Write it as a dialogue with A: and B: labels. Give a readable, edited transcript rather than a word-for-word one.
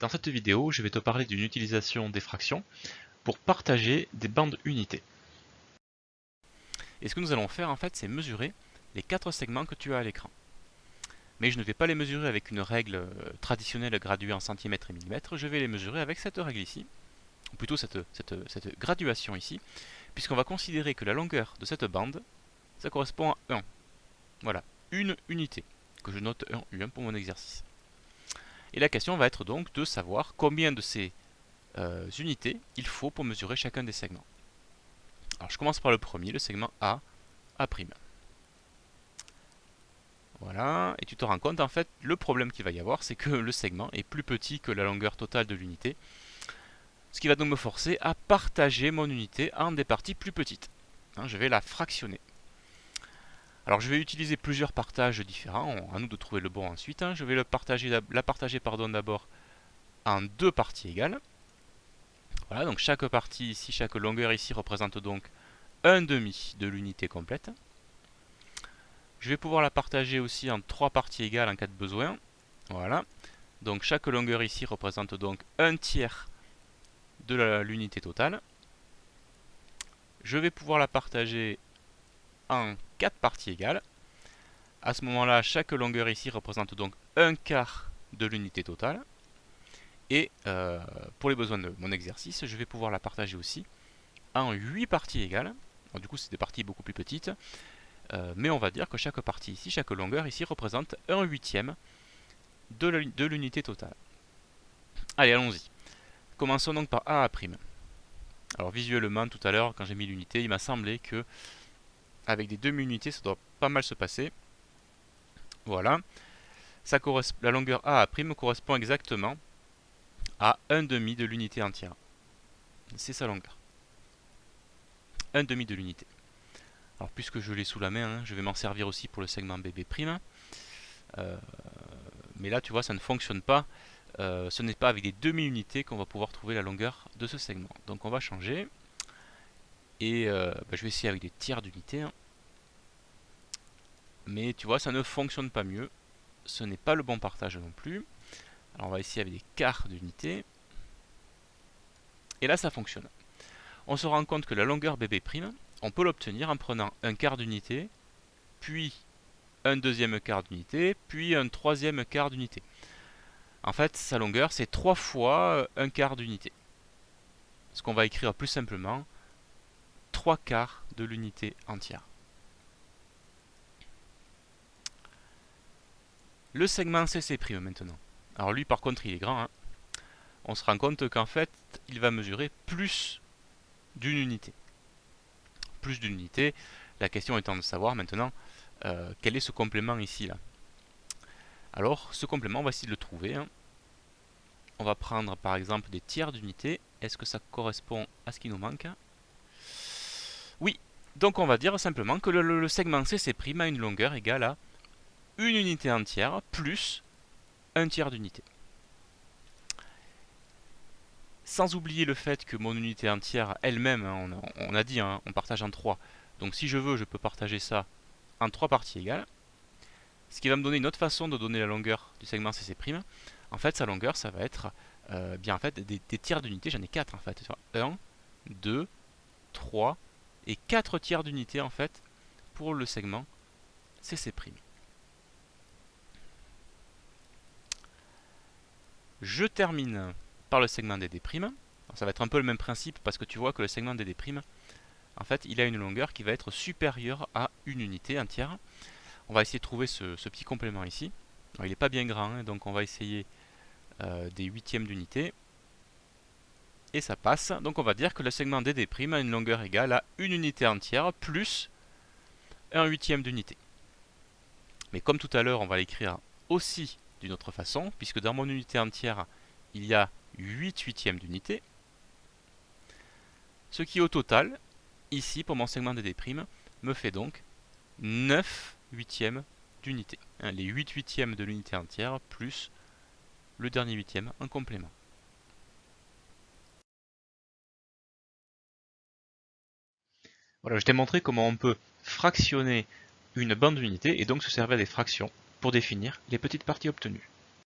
A: Dans cette vidéo, je vais te parler d'une utilisation des fractions pour partager des bandes unités. Et ce que nous allons faire en fait, c'est mesurer les 4 segments que tu as à l'écran. Mais je ne vais pas les mesurer avec une règle traditionnelle graduée en centimètres et millimètres, je vais les mesurer avec cette règle ici, ou plutôt cette graduation ici, puisqu'on va considérer que la longueur de cette bande, ça correspond à 1. Voilà, une unité, que je note 1 U1 pour mon exercice. Et la question va être donc de savoir combien de ces unités il faut pour mesurer chacun des segments. Alors je commence par le premier, le segment A'. Voilà, et tu te rends compte en fait, le problème qu'il va y avoir, c'est que le segment est plus petit que la longueur totale de l'unité, ce qui va donc me forcer à partager mon unité en des parties plus petites. Je vais la fractionner. Alors je vais utiliser plusieurs partages différents, à nous de trouver le bon ensuite. Je vais la partager d'abord en 2 parties égales. Voilà, donc chaque partie ici, chaque longueur ici représente donc un demi de l'unité complète. Je vais pouvoir la partager aussi en 3 parties égales en cas de besoin. Voilà, donc chaque longueur ici représente donc un tiers de l'unité totale. Je vais pouvoir la partager en 4 parties égales. À ce moment-là, chaque longueur ici représente donc un quart de l'unité totale. Et pour les besoins de mon exercice, je vais pouvoir la partager aussi en 8 parties égales. Alors, du coup, c'est des parties beaucoup plus petites. Mais on va dire que chaque partie ici, chaque longueur ici représente un huitième de l'unité totale. Allez, allons-y. Commençons donc par A'. Alors visuellement, tout à l'heure, quand j'ai mis l'unité, il m'a semblé que avec des demi-unités, ça doit pas mal se passer. Voilà. La longueur A' correspond exactement à un demi de l'unité entière. C'est sa longueur. Un demi de l'unité. Alors puisque je l'ai sous la main, je vais m'en servir aussi pour le segment BB'. Mais là, tu vois, ça ne fonctionne pas. Ce n'est pas avec des demi-unités qu'on va pouvoir trouver la longueur de ce segment. Donc on va changer. Et je vais essayer avec des tiers d'unité. Mais tu vois, ça ne fonctionne pas mieux. Ce n'est pas le bon partage non plus. Alors on va essayer avec des quarts d'unité. Et là, ça fonctionne. On se rend compte que la longueur BB', on peut l'obtenir en prenant un quart d'unité, puis un deuxième quart d'unité, puis un troisième quart d'unité. En fait, sa longueur, c'est 3 fois un quart d'unité. Ce qu'on va écrire plus simplement, 3 quarts de l'unité entière. Le segment CC' maintenant. Alors lui, par contre, il est grand. On se rend compte qu'en fait, il va mesurer plus d'une unité. Plus d'une unité. La question étant de savoir maintenant quel est ce complément ici là. Alors, ce complément, on va essayer de le trouver. On va prendre par exemple des tiers d'unité. Est-ce que ça correspond à ce qui nous manque? Oui. Donc on va dire simplement que le segment CC' a une longueur égale à une unité entière plus un tiers d'unité. Sans oublier le fait que mon unité entière elle-même, on a dit, on partage en 3. Donc si je veux, je peux partager ça en 3 parties égales. Ce qui va me donner une autre façon de donner la longueur du segment CC'. En fait, sa longueur, ça va être bien en fait des tiers d'unité. J'en ai 4 en fait. 1, 2, 3 et 4 tiers d'unité en fait pour le segment CC'. Je termine par le segment DD'. Alors, ça va être un peu le même principe parce que tu vois que le segment DD', en fait, il a une longueur qui va être supérieure à une unité entière. On va essayer de trouver ce petit complément ici. Alors, il n'est pas bien grand, donc on va essayer des huitièmes d'unité. Et ça passe. Donc on va dire que le segment DD' a une longueur égale à une unité entière plus un huitième d'unité. Mais comme tout à l'heure, on va l'écrire aussi d'une autre façon, puisque dans mon unité entière, il y a 8 huitièmes d'unité. Ce qui au total, ici pour mon segment DD', me fait donc 9 huitièmes d'unité. Les 8 huitièmes de l'unité entière plus le dernier huitième en complément. Voilà, je t'ai montré comment on peut fractionner une bande d'unité et donc se servir des fractions pour définir les petites parties obtenues.